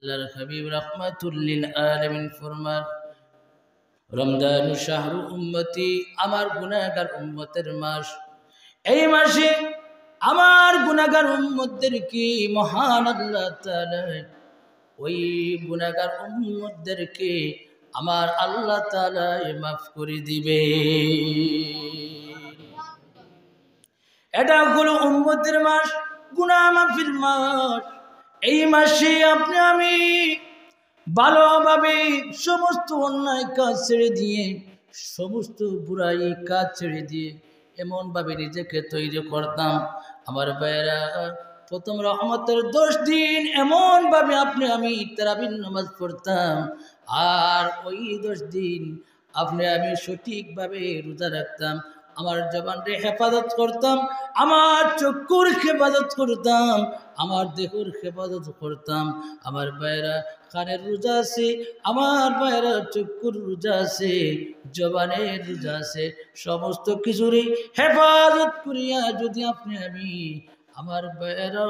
আল্লাহর হাবিব রাহমাতুল লিল আলামিন ফরমান রমজান শাহরু উম্মতি আমার গুনাহগার উম্মতের মাস। এই মাসে আমার গুনাহগার উম্মতদেরকে মহান আল্লাহ তাআলা ওই গুনাহগার উম্মতদেরকে আমার আল্লাহ তাআলা মাফ করে দিবে। এটা হলো উম্মতের মাস, গুনাহ মাফির মাস। এই মাসে আপনি আমি ভালোভাবে সমস্ত অন্যায় কাজ ছেড়ে দিয়ে, সমস্ত বুড়াই কাজ ছেড়ে দিয়ে এমনভাবে নিজেকে তৈরি করতাম আমার ভাইয়েরা। প্রথম রহমতের 10 দিন এমনভাবে আপনি আমি তারাবির নামাজ পড়তাম, আর ওই 10 দিন আপনি আমি সঠিকভাবে রোজা রাখতাম। আমার জবানকে হেফাজত করতাম, আমার চক্ষুর হেফাজত করতাম, আমার দেহর হেফাজত করতাম। আমার ভাইয়েরা কানের রোজা আছে, আমার ভাইয়েরা চক্ষুর রোজা আছে, জবানের রোজা আছে, সমস্ত কিছুরই হেফাজত করিয়া যদি আপনি আমি আমার ভাইয়েরা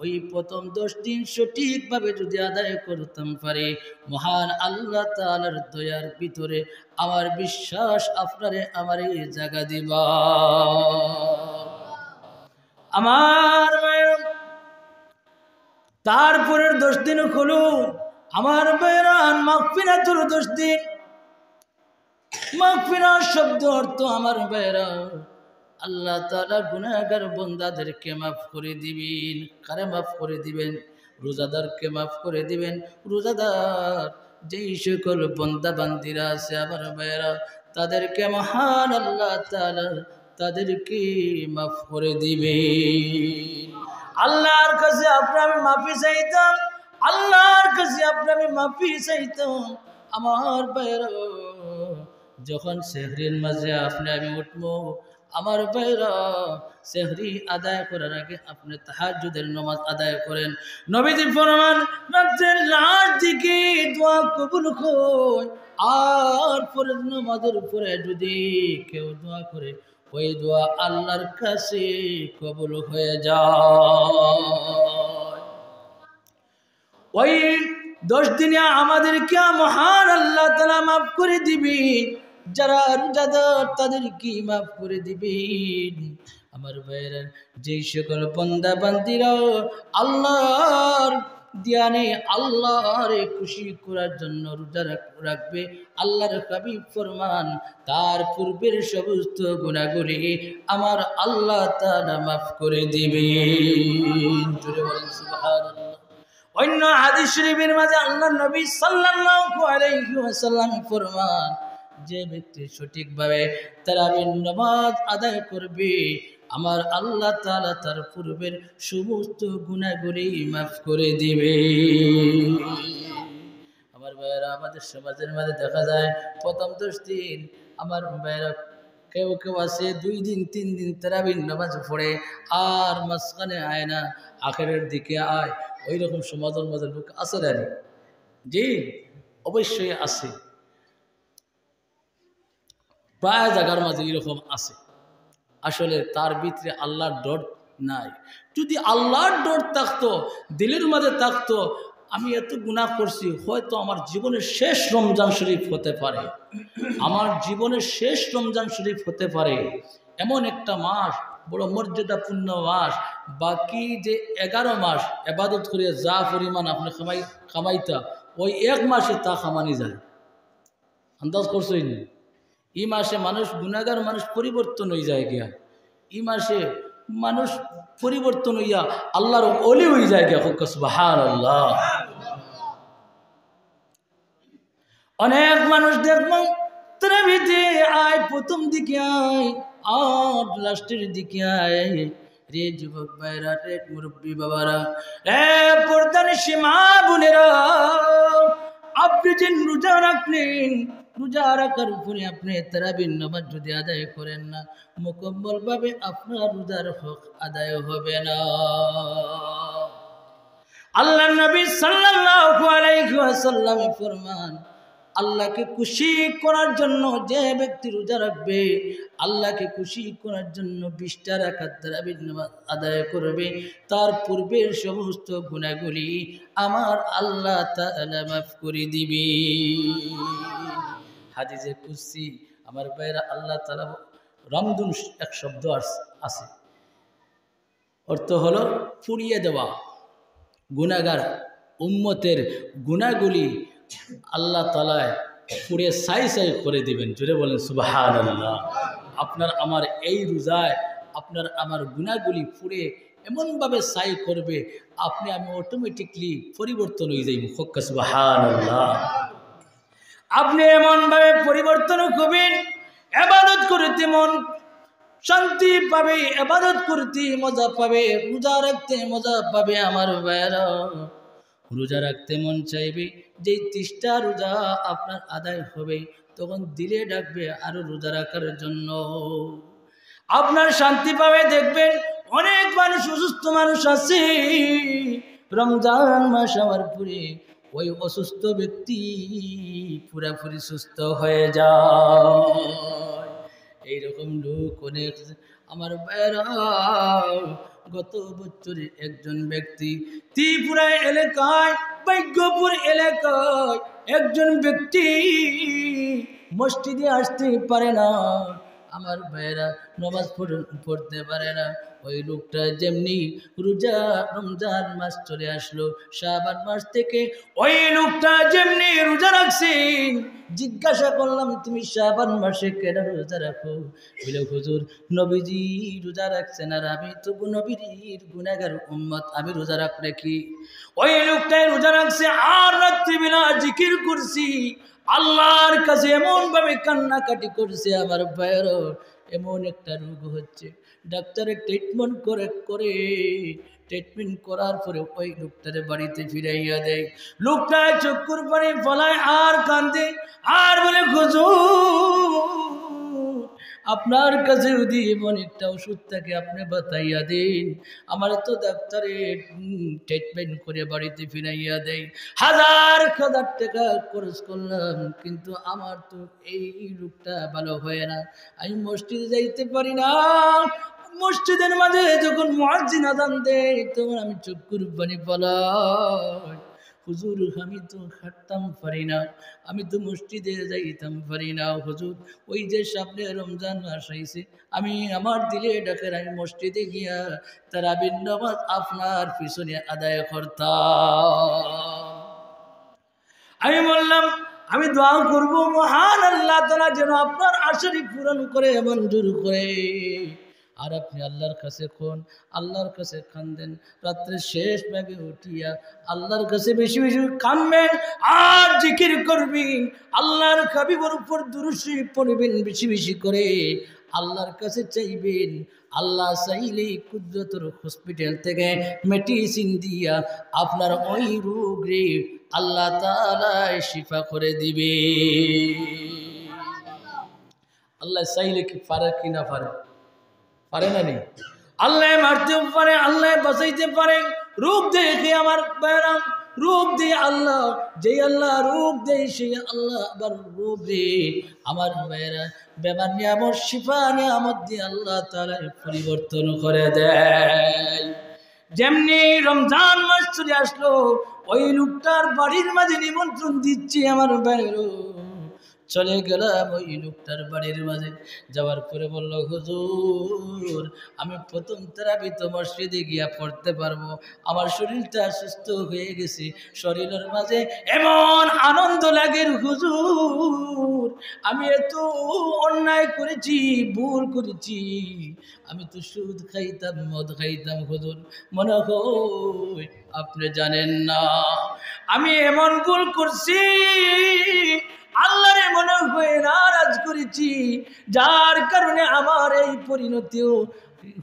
ওই প্রথম 10 দিন সঠিকভাবে যদি আদায় করতাম পারি, মহান আল্লাহ তাআলার দয়ার ভিতরে আমার বিশ্বাস আপনারে আমার এই জায়গা দিবা। আমার তারপরের 10 দিন হলো আমার বেরান মাগফিরাতুর 10 দিন। মাগফিরাত শব্দ অর্থ আমার বেরা আল্লাহ তাআলা গুনাহগার বান্দাদেরকে মাফ করে দিবেন। কারে মাফ করে দিবেন? রোজাদারকে মাফ করে দিবেন। রোজাদার যেই সকল বান্দা বান্দিরা আছে আমার বেরা তাদেরকে মহান আল্লাহ তাআলা তাদেরকে মাফ করে দিবেন। আল্লাহর কাছে আপনি আমি মাফি চাইতাম, আল্লাহর কাছে আপনি আমি মাফি চাইতাম। আমার ভাইরা যখন সেহরির মাঝে আপনি আমি উঠবো, আমার ভাইরা সেহরি আদায় করার আগে আপনি তাহাজ্জুদের নামাজ আদায় করেন। নবীজি ফরমান রাতের লাস্ট দিকে দোয়া কবুল হয়, আর ফরজ নামাজের উপরে যদি কেউ দোয়া করে ওই দোয়া আল্লাহর কাছে কবুল হয়ে যায়। ওই 10 দিনে আমাদেরকে মহান আল্লাহ তাআলা মাফ করে দিবেন। যারা রোজাদার তাদেরকে মাফ করে দিবেন। আমার ভাইয়েরা যেই সকল বান্দা বান্দিরা আল্লাহর ধ্যানে আল্লাহর খুশি করার জন্য রোজা রাখবে, আল্লাহর হাবিব ফরমান তার পূর্বের সমস্ত গুনাহগুলি আমার আল্লাহ তাআলা মাফ করে দিবেন। জোরে বলেন সুবহানাল্লাহ। অন্য হাদিস শরীফের মাঝে আল্লাহর নবী সাল্লাল্লাহু আলাইহি ওয়াসাল্লাম ফরমান যে ব্যক্তি সঠিকভাবে তারাবির নামাজ আদায় করবে আমার আল্লাহ তাআলা তার পূর্বের সমস্ত গুনাহগুলি মাফ করে দিবে। আমার ভাইয়েরা আমাদের সমাজের মাঝে দেখা যায় প্রথম 10 দিন আমার ভাইয়েরা কেউ কেউ আছে 2 দিন 3 দিন তারাবির নামাজ পড়ে আর মাঝখানে আয় না, আখেরের দিকে আয়। ওই রকম সমাজের মাঝে লোক আছে না? জি অবশ্যই আছে, প্রায় জায়গার মাঝে এরকম আছে। আসলে তার ভিতরে আল্লাহর ডর নাই। যদি আল্লাহর ডর থাকতো, দিলের মাঝে থাকতো, আমি এত গুনাহ করছি, হয়তো আমার জীবনের শেষ রমজান শরীফ হতে পারে, আমার জীবনের শেষ রমজান শরীফ হতে পারে। এমন একটা মাস, বড় মর্যাদাপূর্ণ মাস। বাকি যে 11 মাস ইবাদত করে যা পরিমাণ আপনি কামাইতা ওই 1 মাসে তা কামানি যায়। আন্দাজ করছই না? এই মাসে মানুষ গুনাহগার মানুষ পরিবর্তন হয়ে যায় গিয়া, এই মাসে মানুষ পরিবর্তন হইয়া আল্লাহর ওলি হয়ে যায় গিয়া। সুবহানাল্লাহ। অনেক মানুষ দেখবো তারাবিতে আয়, প্রথম দিকে আয় আর লাস্টের দিকে আয়। রে যুবক ভাইরা, রে মুরব্বী বাবারা, রে পর্দানিশী মা বোনেরা, আপনি যে রোজা রাখলেন, রোজা রাখার উপরে আপনি তারাবির নামাজ যদি আদায় করেন না, মুকম্মল ভাবে আপনার রোজার হক আদায় হবে না। আল্লাহর নবী সাল্লাল্লাহু আলাইহি ওয়াসাল্লাম ফরমান আল্লাহকে খুশি করার জন্য যে ব্যক্তি রোজা রাখবে, আল্লাহকে খুশি করার জন্য 20টা রাকাত তারাবির নামাজ আদায় করবে, তার পূর্বের সমস্ত গুনাহগুলি আমার আল্লাহ তাআলা মাফ করে দিবে। হাদিসে কুদসি আমার ভাইরা, আল্লাহ তাআলা রমদুন এক শব্দ আছে, অর্থ হলো পুড়িয়ে দেওয়া। গুনাহগার উম্মতের গুনাহগুলি আল্লাহ তাআলা পুড়ে ছাই ছাই করে দিবেন। জোরে বলেন সুবহানাল্লাহ। আপনার আমার এই রোজায় আপনার আমার গুনাহগুলি পুড়ে এমনভাবে ছাই করবে, আপনি আমি অটোমেটিকলি পরিবর্তন হয়ে যাইব। হক্কা সুবহানাল্লাহ। আপনি এমনভাবে পরিবর্তন হবেন, ইবাদত করতে মন শান্তি পাবে, ইবাদত করতে মজা পাবে, রোজা রাখতে মজা পাবে। আমার ভাইরা, রোজা রাখতে মন চাইবে, যেই 30টা রোজা আপনার আদায় হবে তখন দিলে ডাকবে আরো রোজা রাখার জন্য। আপনার শান্তি পাবে। দেখবেন অনেক মানুষ, অসুস্থ মানুষ আছে, রমজান মাস হওয়ার পরে ওই অসুস্থ ব্যক্তি পুরাপুরি সুস্থ হয়ে যায়। এইরকম লোক অনেক। আমার ভাইরা, গত বছরে একজন ব্যক্তি ত্রিপুরা এলাকায়, ভাগ্যপুর এলাকায় একজন ব্যক্তি মসজিদে আসতে পারে না। আমার ভাইরা, নামাজ পড়তে পারে না। ওই লোকটা যেমনি রমজান মাস চলে আসলো, শাবান মাস থেকে ওই লোকটা যেমনি রোজা রাখছেন, জিজ্ঞাসা করলাম তুমি শাবান মাসে কেন রোজা রাখো? বলে হুজুর, নবীজি রোজা রাখছেন আর আমি তো নবীর গুনাহগার উম্মত, আমি রোজা রাখলে কি? ওই লোকটাই রোজা রাখছে আর রাত্রিবেলা জিকির করছি, আল্লাহর কাছে এমন ভাবে কান্নাকাটি করছে। আমার ভাইয়ের এমন একটা রোগ হচ্ছে, ডাক্তারের ট্রিটমেন্ট ট্রিটমেন্ট করার পরে ওই লোকটারে বাড়িতে ফিরাইয়া দেয়। লোকটা চক্ষুর পানি ফলায় আর কান্দে আর বলে, হুজুর আপনার কাছে যদি এমন একটা ওষুধ থাকে আপনি বাতাইয়া দিন, আমার তো ডাক্তারে ট্রিটমেন্ট করে বাড়িতে ফিরাইয়া দেয়, হাজার হাজার টাকা খরচ করলাম, কিন্তু আমার তো এই রোগটা ভালো হয় না, আমি মসজিদে যাইতে পারি না। মসজিদের মাঝে যখন মুয়াজ্জিন আযান দেয় তখন আমি চক্ষুর পানি ফলাই। হুজুর আমি তো হাঁটতাম পারি না, আমি তো মসজিদে যাইতাম পারি না। হুজুর ওই যে সামনে রমজান মাস আইছে, আমি আমার দিলে ডাকের আমি মসজিদে গিয়া তারাবির নামাজ আপনার পিছনে আদায় করতাম। আমি বললাম আমি দোয়া করব মহান আল্লাহ তাআলা যেন আপনার আশারি পূরণ করে, মঞ্জুর করে। আর আপনি আল্লাহর কাছে কোন, আল্লাহর কাছে কান্দেন, রাত্রে শেষ ভাগে উঠিয়া আল্লাহর কাছে বেশি বেশি কাঁদবেন আর জিকির করবেন, আল্লাহর হাবিবের উপর দুরূদ শরীফ পড়বেন বেশি বেশি করে, আল্লাহর কাছে চাইবেন। আল্লাহ চাইলেই কুদরতের হসপিটাল থেকে মেডিসিন দিয়া আপনার ওই রোগ রে আল্লাহ তাআলা শিফা করে দিবে। আল্লাহ চাইলে কি পারে কি না পারে? পারে না? নেই। আল্লাহ মারতেও পারে, আল্লাহ বাঁচাইতে পারে। রোগ দেখে আমার বাইরাম, রোগ দিয়ে আল্লাহ, যে আল্লাহ রোগ দেয় সেই আল্লাহ আবার রোগ রে আমার বাইরা বেমার নিয়ামত শিফা নিয়ামত দিয়ে আল্লাহ তাআলা পরিবর্তন করে দেয়। যেমনি রমজান মাস চলে আসলো, ওই লোকটার বাড়ির মাঝে নিমন্ত্রণ দিচ্ছি। আমার বাইরো চলে গেলাম ওই লোকটার বাড়ির মাঝে, যাওয়ার পরে বলল, হুজুর আমি প্রথম তারাবি তো মসজিদে গিয়া পড়তে পারবো, আমার শরীরটা সুস্থ হয়ে গেছে, শরীরের মাঝে এমন আনন্দ লাগে হুজুর, আমি এত অন্যায় করেছি, ভুল করেছি, আমি তো সুদ খাইতাম, মদ খাইতাম হুজুর, মনে হয় আপনি জানেন না আমি এমন ভুল করছি, আল্লাহরে মনে হয় নারাজ করেছি, যার কারণে আমার এই পরিণতিও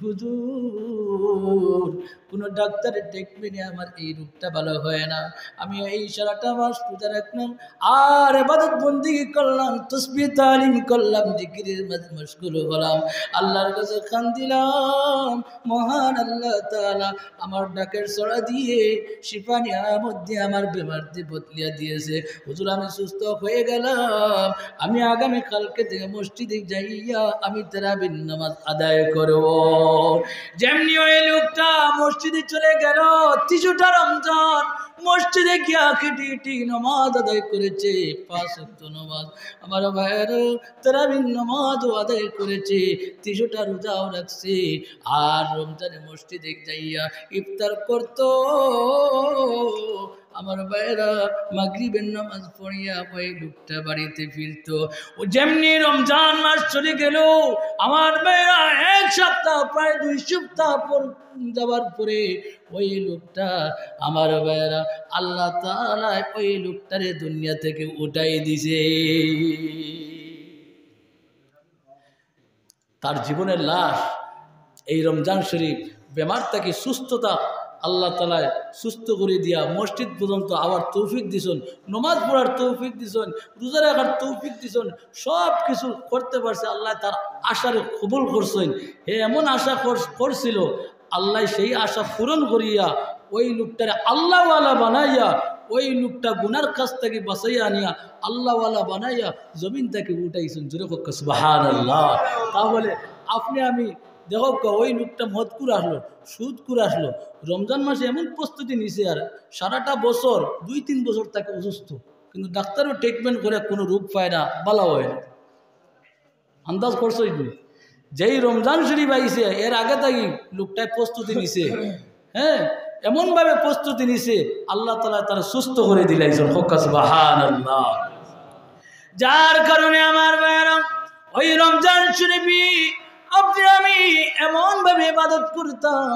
হুজুর কোনো ডাক্তারের দেখবেনি আমার এই রোগটা ভালো হয় না। আমি এই সারাটা মাস পূজা রাখলাম আর ইবাদত বন্দেগী করলাম, তাসবিহ তালিম করলাম, জিকিরের মাঝে মশগুল হলাম, আল্লাহর কাছে খান দিলাম। মহান আল্লাহ তাআলা আমার ডাকের ছড়া দিয়ে শিফা নিয়ামত দিয়ে আমার বেমারটি বদলিয়ে দিয়েছে। হুজুর আমি সুস্থ হয়ে গেলাম, আমি আগামী কালকে থেকে মসজিদে যাইয়া আমি তারাবির নামাজ আদায় করব। যেমনি ওই লোকটা মসজিদে চলে গেল, ৩০টা রমজান মসজিদে গিয়া কেটি নামাজ আদায় করেছে, ৫ ওয়াক্ত নামাজ। আমার ভাইয়েরও তারাবির নামাজও আদায় করেছে, ৩০টা রোজাও রাখছে। আর রমজানে মসজিদে যাইয়া ইফতার করতো। আমার ভাইয়েরা মাগরিবের নামাজ পড়িয়া ওই লোকটা বাড়িতে ফিরত। ও যেমনি রমজান মাস চলে গেল, আমার ভাইয়েরা ১ সপ্তাহ প্রায় ২ সপ্তাহ পর যাওয়ার পরে ওই লোকটা, আমার ভাইয়েরা আল্লাহ তাআলা ওই লোকটারে দুনিয়া থেকে উঠাই দিছে। তার জীবনের লাশ এই রমজান শরীফ বেমার থেকে সুস্থতা আল্লাহ তাআলা সুস্থ করে দিয়া মসজিদ পর্যন্ত আবার তৌফিক দিছেন, নামাজ পড়ার তৌফিক দিছেন, রোজা রাখার তৌফিক দিছেন, সব কিছু করতে পারছে। আল্লাহ তার আশারে কবুল করছেন। হে এমন আশা করছিল, আল্লাহ সেই আশা পূরণ করিয়া ওই লোকটারে আল্লাহওয়ালা বানাইয়া, ওই লোকটা গুনার কাছ থেকে বাঁচাইয়া আনিয়া আল্লাহওয়ালা বানাইয়া জমিন থেকে উঠাইছেন। জোরে হোক সুবহানাল্লাহ। তাহলে আপনি আমি দেখো, ওই লোকটা মদ করে আসলো, সুদ করে আসলো, রমজান মাসে এমন প্রস্তুতি নিছে, আর সারাটা বছর ২-৩ বছর তাকে অসুস্থ, কিন্তু ডাক্তারও ট্রিটমেন্ট করে কোনো রোগ পায় না, ভালো হয় না। আন্দাজ করছো? যেই রমজান শরীফ আইছে এর আগে তাই লোকটায় প্রস্তুতি নিছে, হ্যাঁ, এমনভাবে প্রস্তুতি নিছে আল্লাহ তাআলা তারা সুস্থ করে দিলাইছেন। সুবহানাল্লাহ। যার কারণে আমার ভাইরা ওই রমজান শরীফে আপনি আমি এমনভাবে ইবাদত করতাম,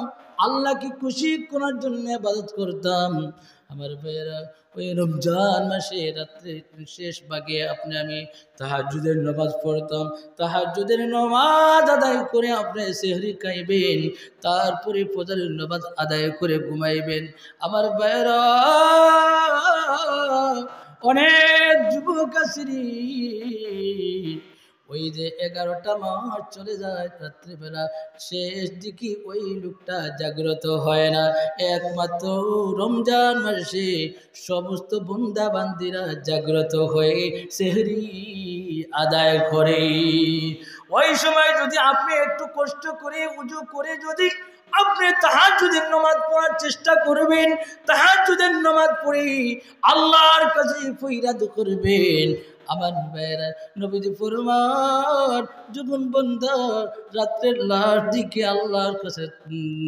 আল্লাহকে খুশি করার জন্য ইবাদত করতাম। আমার ভাইয়েরা ওই রমজান মাসে রাত্রে শেষ ভাগে আপনি আমি তাহাজ্জুদের নামাজ পড়তাম। তাহাজ্জুদের নামাজ আদায় করে আপনি সেহরি খাইবেন, তারপরে ফজরের নামাজ আদায় করে ঘুমাইবেন। আমার ভাইয়েরা অনেক যুবক আছেন, ওই যে 11টা মাস চলে যায় রাত্রিবেলা, শেষ দিকে ওই লোকটা জাগ্রত হয় না। একমাত্র রমজান মাসে সমস্ত বন্দা বান্দিরা জাগ্রত হয়ে সেহরি আদায় করে। ওই সময় যদি আপনি একটু কষ্ট করে উজু করে যদি আপনি তাহাজ্জুদের নামাজ পড়ার চেষ্টা করবেন, তাহাজ্জুদের নামাজ পড়ে আল্লাহর কাছে ফরিয়াদ করবেন। আমার ভাইরা নবীজি ফরমান, যখন বান্দা রাতের লাশ দিকে আল্লাহর কাছে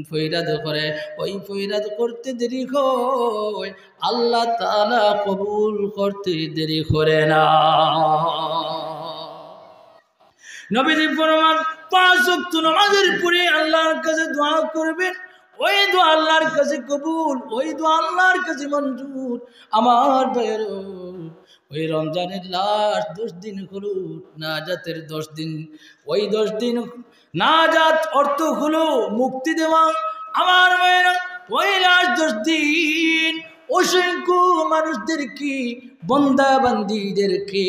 ফরিয়াদ করে, ওই ফরিয়াদ করতে দেরি হয়, আল্লাহ তাআলা কবুল করতে দেরি করে না। নবীজি ফরমান, 5 ওয়াক্ত নামাজের পরে আল্লাহর কাছে দোয়া করবেন, ওই দোয়া আল্লাহর কাছে কবুল, ওই দোয়া আল্লাহর কাছে মঞ্জুর। আমার ভাইরা ওই রমজানের লাস্ট 10 দিন হলো নাজাতের 10 দিন। ওই 10 দিন নাজাত অর্থ হলো মুক্তি দেওয়া। আমার ভাইরা ওই লাস্ট 10 দিন অসংখ্য মানুষদেরকে, বন্দা বান্দীদেরকে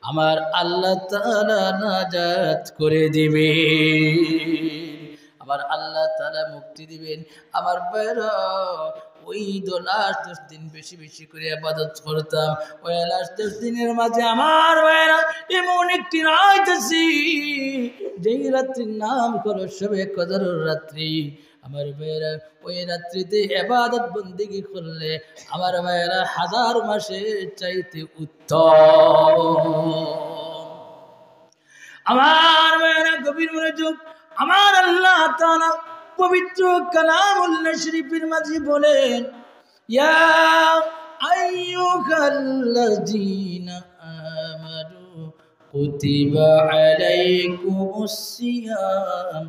আমার আল্লাহ তাআলা নাজাত করে দিবে, আবার আল্লাহ তাআলা মুক্তি দিবেন। আমার ভাইরা ওই লাস্ট 10 দিন বেশি বেশি করে ইবাদত করতাম। ওই লাস্ট 10 দিনের মাঝে আমার ভাইরা এমন একটি রাত আছে, যেই রাত্রির নাম হলো শবে কদরের রাত্রি। আমার ভাইরা ওই রাত্রিতে ইবাদত বন্দেগী করলে আমার ভাইরা 1000 মাসের চাইতে উত্তম। আমার ভাইরা গভীর মনোযোগ, আমার আল্লাহ তাআলা পবিত্র কালামুল্লাহ শরীফের মাঝে বলেন, ইয়া আইয়ুহাল্লাযীনা আমানু কুতিবা আলাইকুমুস সিয়াম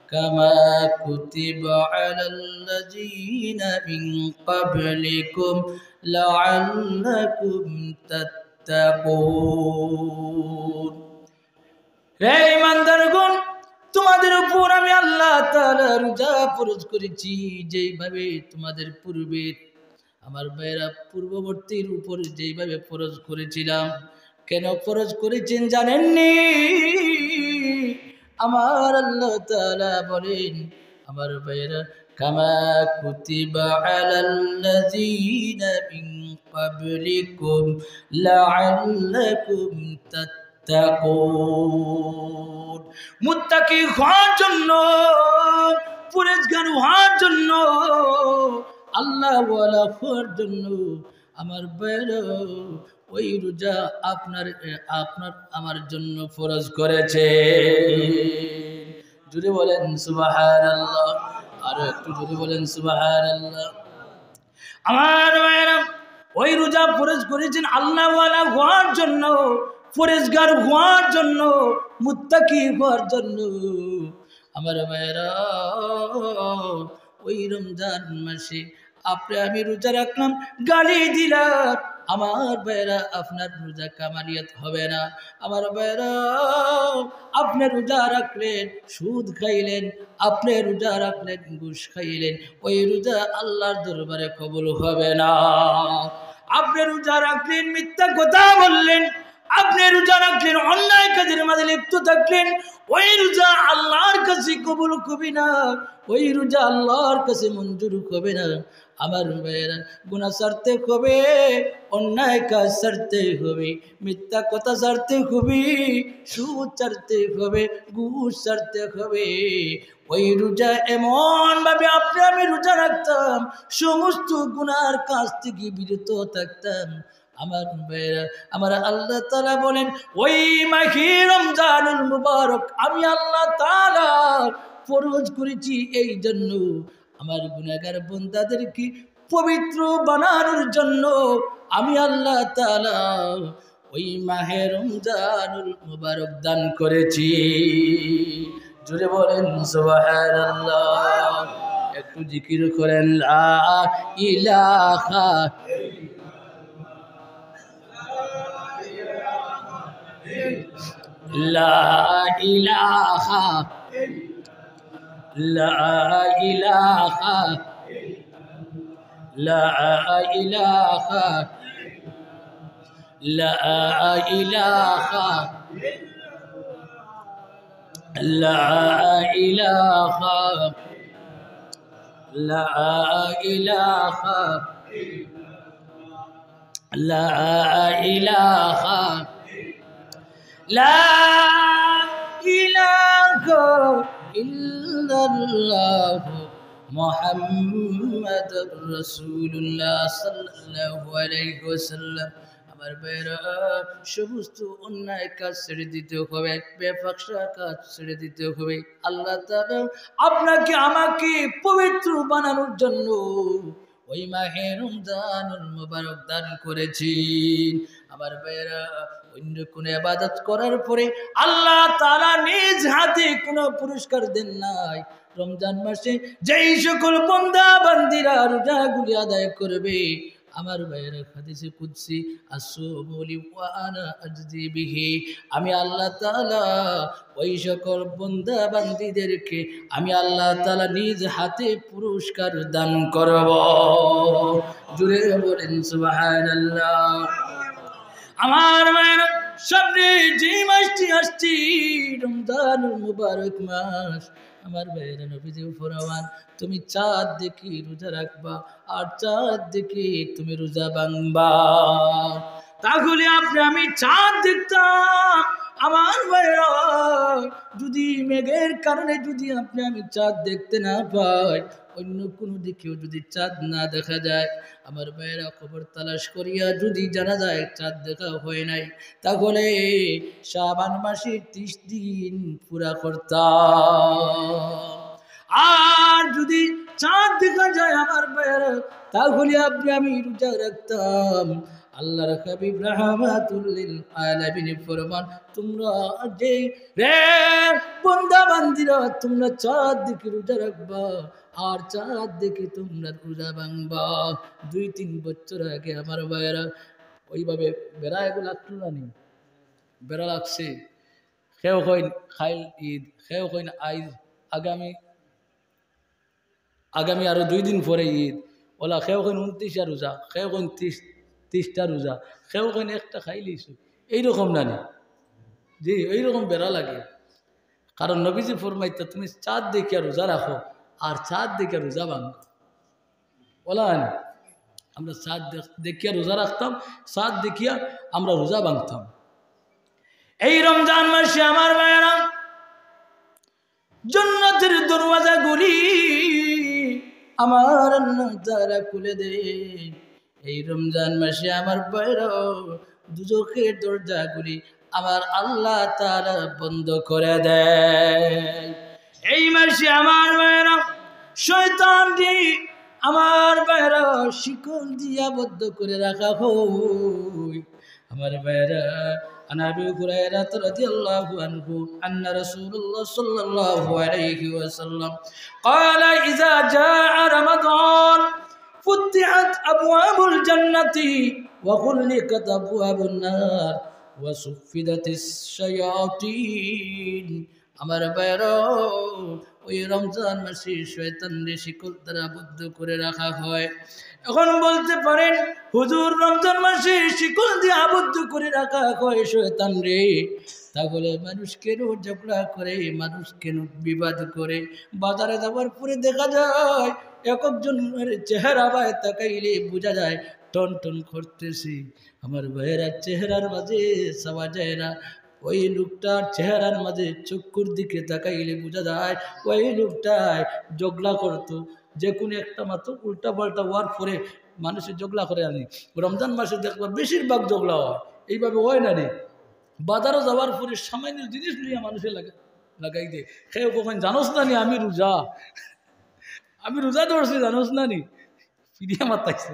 কামা কুতিবা আলাল্লাযীনা মিন ক্বাবলিকুম লাআল্লাকুম তাত্তাকুন। হে ঈমানদারগণ, তোমাদের উপর আমি আল্লাহ তাআলা রোজা ফরজ করেছি যেইভাবে তোমাদের পূর্বের আমার ভাইরা পূর্ববর্তীর উপর যেইভাবে ফরজ করেছিলাম। কেন ফরজ করেছেন জানেননি? আমার আল্লাহ তাআলা বলেন আমার ভাইরা কামা কুতিবা আলাল্লাযীনা মিন ক্বাবলিকুম লাআল্লাকুম তাত্তাকুন। মুত্তাকি হওয়ার জন্য, পরহেজগার হওয়ার জন্য, আল্লাহ ওয়ালা হওয়ার জন্য আমার ভাইরা ওই রোজা আপনার আমার জন্য ফরজ করেছে। জোরে বলেন সুবহানাল্লাহ, আর একটু জোরে বলেন সুবহানাল্লাহ। আমার ভাইরা ওই রোজা ফরজ করেছেন আল্লাহ ওয়ালা হওয়ার জন্য, পরহেজগার হওয়ার জন্য, মুত্তাকি হওয়ার জন্য। আমার ভাইরা ওই রমজান মাসে আপনি আমি রোজা রাখলাম, গালি দিলাম, আমার ভাইরা আপনার রোজা কামালিয়াত হবে না। আমার ভাইরা আপনি রোজা রাখলেন, সুদ খাইলেন, আপনি রোজা রাখলেন, ঘুষ খাইলেন, ওই রোজা আল্লাহর দরবারে কবুল হবে না। আপনি রোজা রাখলেন, মিথ্যা কথা বললেন, আপনি রোজা রাখলেন, অন্যায় কাজের মাঝে লিপ্ত থাকলেন, ওই রোজা আল্লাহর কাছে কবুল হবে না, ওই রোজা আল্লাহর কাছে মঞ্জুর হবে না। আমার ভাইয়েরা গুনাহ ছাড়তে হবে, অন্যায় কাজ ছাড়তে হবে, মিথ্যা কথা ছাড়তে হবে, সুদ ছাড়তে হবে, ঘুষ ছাড়তে হবে। ওই রোজা এমন ভাবে আপনি আমি রোজা রাখতাম, সমস্ত গুনার কাজ থেকে বিরত থাকতাম। আমার ভাইয়েরা আমার আল্লাহ তাআলা বলেন ওই মাহে রমজানুল মুবারক আমি আল্লাহ তাআলা ফরজ করেছি এই জন্য আমার গুনাহগার বান্দাদেরকে পবিত্র বানানোর জন্য। আমি আল্লাহ তাআলা ওই মাহে রমজানুল মুবারক দান করেছি। জোরে বলেন সুবহানাল্লাহ, একটু জিকির করেন লা ইলাহা লা ইলাহা লা ইলাহা লা ইলাহা লা ইলাহা লা ইলাহা লা ইলাহা লা ইলাহা লা ইলাহা ইল্লাল্লাহ মুহাম্মাদুর রাসূলুল্লাহ সাল্লাল্লাহু আলাইহি ওয়াসাল্লাম। আমার ভাইরা সমস্ত অন্যায় কাজ ছেড়ে দিতে হবে, বেফাকশা কাজ ছেড়ে দিতে হবে। আল্লাহ তাআলা আপনাকে আমাকে পবিত্র বানানোর জন্য ওই মাহে রমজানুল মুবারক দান করেছেন। আমার ভাইরা অন্য কোন ইবাদত করার পরে আল্লাহ তাআলা নিজ হাতে কোনো পুরস্কার দেন নাই। রমজান মাসে যেই সকল বান্দা বান্দিরা রোজাগুলি আদায় করবে, আমার ভাইয়েরা হাদিসে কুদসি আসুমুলি ওয়া আনা আজজি বিহি, আমি আল্লাহ তাআলা ওই সকল বান্দা বান্দীদেরকে আমি আল্লাহ তাআলা নিজ হাতে পুরস্কার দান করব। জোরে বলেন সুবহানাল্লাহ। আমার ভাইয়েরা সামনে যে মাসটি আসছে রমজানুল মুবারক মাস, আমার ভাইয়েরা নবীজি ফরমান তুমি চাঁদ দেখি রোজা রাখবা আর চাঁদ দেখি তুমি রোজা ভাঙবা। তাহলে আপনি আমি চাঁদ দেখতাম। আমার ভাইয়েরা যদি মেঘের কারণে যদি আপনি আমি চাঁদ দেখতে না পাই, অন্য কোনো দিকেও যদি চাঁদ না দেখা যায়, আমার ভাইয়েরা খবর তালাশ করিয়া যদি জানা যায় চাঁদ দেখা হয় নাই, তাহলে শাবান মাসে 30 দিন পুরা করতাম। আর যদি চাঁদ দেখা যায় আমার ভাইয়েরা, তাহলে আপনি আমি রোজা রাখতাম। আল্লাহর হাবিব রাহমাতুল লিল আলামিন ফরমান তোমরা যে রে বান্দা বান্দিরা তোমরা চাঁদ দেখে রোজা রাখবা আর চাঁদ দেখে তোমরা রোজা ভাঙবা। 2-3 বছর আগে আমার ভাইয়েরা ওইভাবে বেড়া এগুলো লাগতো না, বেড়া লাগছে খেও কইন খাইল ঈদ, খেও কইন আইজ আগামী আরো 2 দিন পরে ঈদ, ওলা খেও কইন 29টা রোজা, খেও কইন 30টা রোজা, খেও কইন একটা খাই লইছো। এইরকম নানি জি, এইরকম বেড়া লাগে। কারণ নবীজি ফরমাইতে তুমি চাঁদ দেখিয়া রোজা রাখো আর চাঁদ দেখিয়া রোজা ভাঙো। বলান আমরা চাঁদ দেখিয়া রোজা রাখতাম, চাঁদ দেখিয়া আমরা রোজা ভাঙতাম। এই রমজান মাসে আমার ভাইয়েরা জান্নাতের দরওয়াজাগুলি আমার আল্লাহ তাআলা খুলে দেন। এই রমজান মাসে আমার ভাইয়েরা দুজখের দরজাগুলি আমার আল্লাহ তাআলা বন্ধ করে দেয়। এই মাসে আমার ভাইয়েরা শয়তানটি আমার ভাইয়েরা শিকল দিয়া বদ্ধ করে রাখা হয়। আমার ভাইয়েরা عن أبي هريرة رضي الله عنه أن رسول الله صلى الله عليه وسلم قال إذا جاء رمضان فتحت أبواب الجنة وغلقت أبواب النار وصفدت الشياطين। আমার ভাইরা ওই রমজান মাসে শয়তানকে শিকল দ্বারা বদ্ধ করে রাখা হয়। এখন বলতে পারেন হুজুর রমজান মাসে শিকল দিয়ে আবদ্ধ করে রাখা হয় শয়তান রে, তাহলে মানুষ কেন ঝগড়া করে, মানুষ কেন বিবাদ করে? বাজারে যাওয়ার পরে দেখা যায় এক একজনের চেহারা বায় তাকাইলে বোঝা যায় টন টন করতেছে। আমার ভাইয়েরা চেহারার মাঝে চাওয়া যায় না, ওই লোকটার চেহারার মাঝে চক্ষুর দিকে তাকাইলে বোঝা যায় ওই লোকটায় ঝগড়া করতো। যে কোনো একটা মাত্র উল্টা পাল্টা হওয়ার পরে মানুষের ঝগড়া করে। আনি রমজান মাসে দেখবা বেশিরভাগ ঝগড়া হয়, এইভাবে হয় না রে। বাজারও যাওয়ার পরে সামান্য জিনিস নিয়ে মানুষে লাগাই দে। খেয়ে কখন জানোস না নি আমি রোজা ধরছি, জানোস না নি ফিরিয়া মাতাইছি,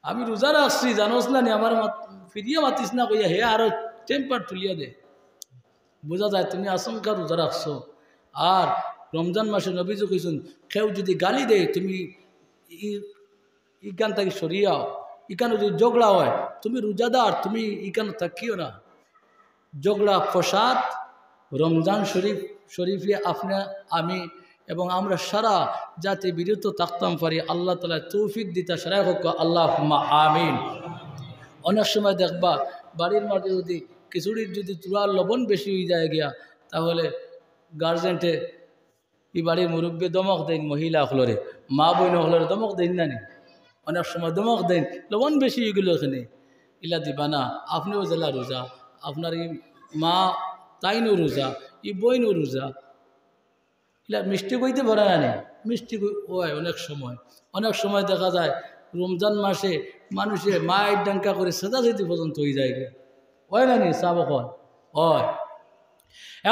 আমি রোজা রাখছি জানোস না নি, আমার ফিরিয়া মাতিস না কইয়া হে আরো টেম্পার তুলিয়া দে। বোঝা যায় তুমি আশঙ্কা রোজা রাখছো। আর রমজান মাসে নবীজি কইছেন কেউ যদি গালি দেয় তুমি ইকান থেকে সরিয়াও, ইকানো যদি ঝগড়া হয় তুমি রোজাদার, তুমি ইকানো থাকিও না। ঝগড়া ফসাদ রমজান শরীফে আপনি আমি এবং আমরা সারা জাতি বিরত থাকতাম পারি। আল্লাহ তাআলা তৌফিক দিতা সারাই হোক, আল্লাহুম্মা আমিন। অনেক সময় দেখবা বাড়ির মাঝে যদি খিচুড়ির যদি চুলার লবণ বেশি হয়ে যায় গিয়া, তাহলে গার্জেন্টে এই বাড়ির মুরব্বী দমক দেন, মহিলা হলরে মা বইন হলরে দমক দেন না নি, অনেক সময় দমক দেন লবণ বেশি হয়ে গেল এখানে, ইলা দিবা না। আপনিও জেলা রোজা, আপনার এই মা তাইনও রোজা, এই বইনও রোজা, ইলা মিষ্টি কইতে পারে না, মিষ্টি হয় অনেক সময় দেখা যায় রমজান মাসে মানুষে মায়ের ডাঙ্কা করে সেদা যেতে পর্যন্ত হয়ে যায়, হয় না নি সাবকন হয়।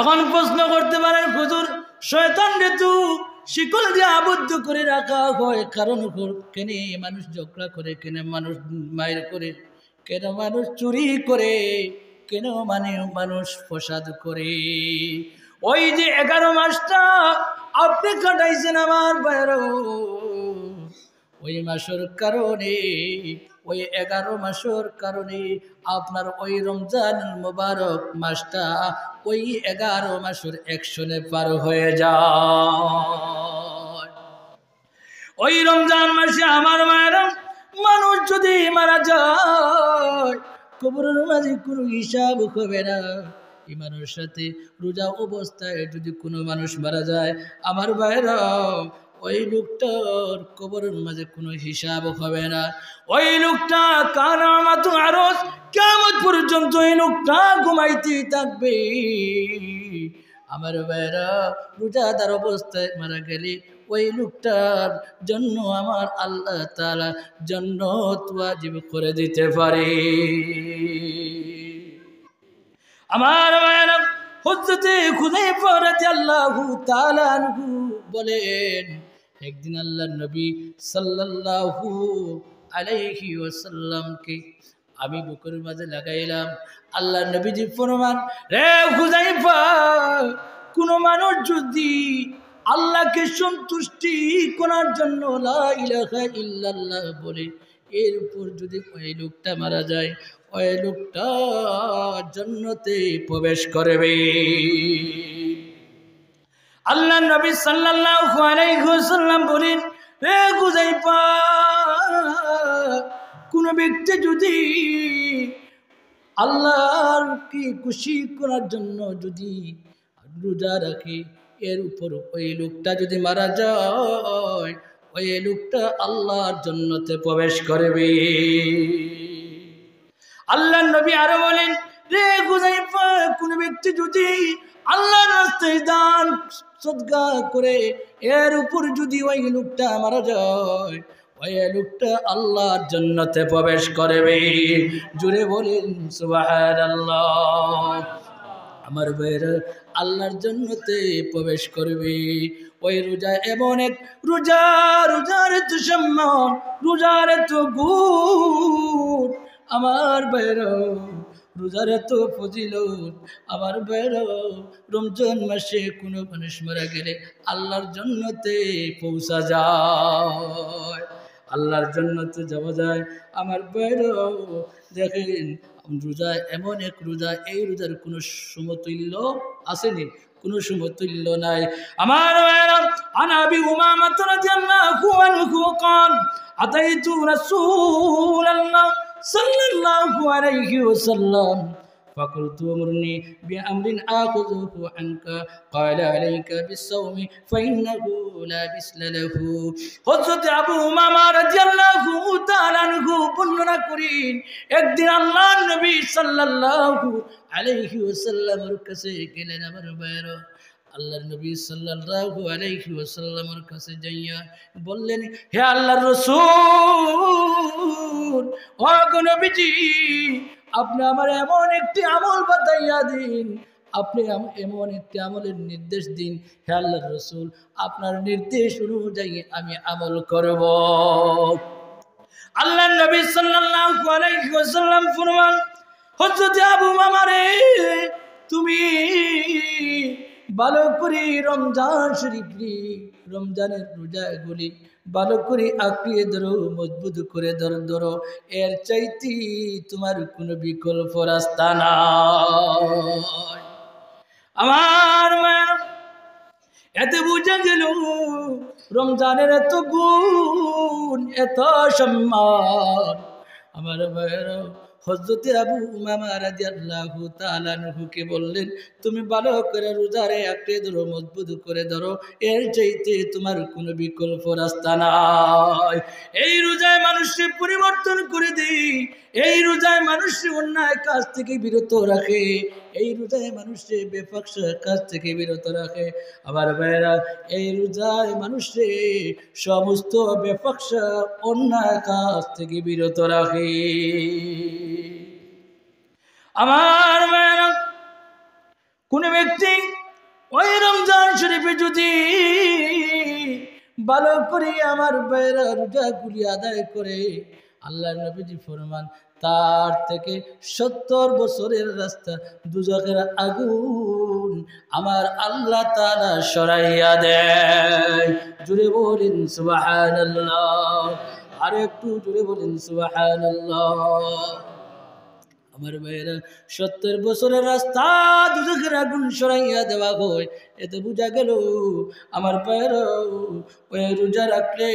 এখন প্রশ্ন করতে পারেন হুজুর শয়তান ঋতু শিকল দিয়ে আবদ্ধ করে রাখা হয় কারণ কেন মানুষ ঝগড়া করে, কেন মানুষ মায়ের করে, কেন মানুষ চুরি করে, কেন মানুষ ফসাদ করে? ওই যে 11 মাসটা আপনি কাটাইছেন আমার বাইরে, ওই মাসের কারণে, ওই 11 মাসের কারণে আপনার ওই রমজান মুবারক মাসটা ওই 11 মাসের অ্যাকশনে পার হয়ে যায়। ওই রমজান মাসে আমার মায়েরা মানুষ যদি মারা যায় কবরের মাঝে কোনো হিসাব হবে না। ইমানের সাথে রোজা অবস্থায় যদি কোনো মানুষ মারা যায় আমার ভাইরা ওই লোকটার কবরের মাঝে কোনো হিসাব হবে না। ওই লোকটা কারামাত আরজ কিয়ামত পর্যন্ত এই লোকটা ঘুমাইতে থাকবে। আমার ভাইরা রোজাদার অবস্থায় মারা গেলে ওই লোকটার জন্য আমার আল্লাহ তাআলা জান্নাত ওয়াজিব করে দিতে পারে। আমার ভাইরা হযরত খুযাইফা রাদিয়াল্লাহু তাআলা আনহু বলেন একদিন আল্লাহর নবী সাল্লাল্লাহু আলাইহি ওয়াসাল্লামকে আমি বুকের মাঝে লাগাইলাম। আল্লাহর নবীজি ফরমান, রে খুযাইফা, কোন মানুষ যদি আল্লাহকে সন্তুষ্টি করার জন্য লা ইলাহা ইল্লাল্লাহ বলে এর উপর যদি ওই লোকটা মারা যায়, ওই লোকটা জান্নাতে প্রবেশ করবে। আল্লাহ নবী সাল্লাল্লাহু আলাইহি ওয়াসাল্লাম বলেন, হে হুযায়ফা, কোন ব্যক্তি যদি আল্লাহর কি খুশি করার জন্য যদি রোজা রাখে, এর উপর ওই লোকটা যদি মারা যায়, ওই লোকটা আল্লাহর জান্নাতে প্রবেশ করবে। আল্লাহ নবী আরো বলেন, রে হুযায়ফা, কোন ব্যক্তি যদি আল্লাহর রাস্তায় দান সদকা করে, এর উপর যদি ওই লোকটা মারা যায়, ওই লোকটা আল্লাহর জান্নাতে প্রবেশ করবে। জুড়ে বলেন সুবহানাল্লাহ। আমার ভাইরা, আল্লাহর জান্নাতে প্রবেশ করবে। ওই রোজা এমন এক রোজা, রোজার তো সম্মান, রোজার তো গুণ। আমার ভাইরা, রোজার তো ফজিলত। আমার ভাইরা, রমজান মাসে কোনো মানুষ মারা গেলে আল্লাহর জান্নাতে পৌঁছা যায়, আল্লাহর জান্নাতে যাওয়া যায়। আমার ভাইরা দেখেন, রোজা এমন এক রোজা, এই রোজার কোনো সমতুল্য আসেনি, কোনো সমতুল্য নাই। আমার ভাইরা, আনা আবি উমামা রাদিয়াল্লাহু আনহু قال أتيت رسول الله صلى الله عليه وسلم فقلت مرني بأمر آخذه عنك قال عليك بالصوم فإنه لا مثل له। হযরত আবু উমামা রাদিয়াল্লাহু তাআলা আনহু বর্ণনা করেন, একদিন আল্লাহর নবী সাল্লাল্লাহু আলাইহি ওয়াসাল্লামের কাছে গেলেন। আমার ভাইরা, আল্লাহর নবী সাল্লাল্লাহু আলাইহি ওয়াসাল্লামের কাছে যাইয়া বললেন, হে আল্লাহর রাসূল, ও গো নবীজি, আপনি আমার এমন একটি আমল বাতাইয়া দিন, আপনি এমন একটি আমলের নির্দেশ দিন। হে আল্লাহর রাসূল, আপনার নির্দেশ অনুযায়ী আমি আমল করব। আল্লাহর নবী সাল্লাল্লাহু আলাইহি ওয়াসাল্লাম ফরমান, হযরত আবু উমামা রে, তুমি ভালো করে রমজান শরীফ, রমজানের রোজাগুলি ভালো করে আঁকড়িয়ে ধরো, মজবুত করে ধরো, এর চাইতে তোমার কোনো বিকল্প রাস্তা নাই। আমার মায়ের, এতে বুঝা গেল রমজানের এত গুণ, এত সম্মান। আমার মায়ের, হযরত আবু উমামা রাদিয়াল্লাহু তাআলা আনহুকে বললেন, তুমি ভালো করে রোজারে আঁকড়ে ধরো, মজবুত করে ধরো, এর চাইতে তোমার কোনো বিকল্প রাস্তা নাই। এই রোজায় মানুষকে পরিবর্তন করে দেয়, এই রোজায় মানুষকে অন্যায় কাজ থেকে বিরত রাখে, এই রোজায় মানুষকে বেফাকসা কাজ থেকে বিরত রাখে। আমার ভাইরা, এই রোজায় মানুষকে সমস্ত বেফাকসা অন্যায় কাজ থেকে বিরত রাখে। আমার ভাইরা, কোন ব্যক্তি ওই রমজান শরীফে যদি ভালো করে আমার ভাইরা রোজাগুলি আদায় করে, আল্লাহর নবীজি ফরমান, তার থেকে 70 বছরের রাস্তা দুজকের আগুন আমার আল্লাহ তাআলা সরাইয়া দেয়। জুড়ে বলেন সুবহানাল্লাহ। আর একটু জুড়ে বলেন সুবহানাল্লাহ। আমার ভাইয়েরা, 70 বছরের রাস্তা দুজকের আগুন সরাইয়া দেওয়া হয়। এতে বুঝা গেল আমার ভাইয়েরা, ওই রোজা রাখলে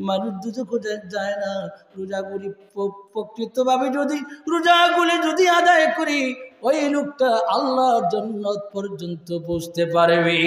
মানুষ দুজকে যায় না। রোজাগুলি প্রকৃতভাবে যদি রোজাগুলি যদি আদায় করি, ওই লোকটা আল্লাহর জান্নাত পর্যন্ত পৌঁছতে পারবে।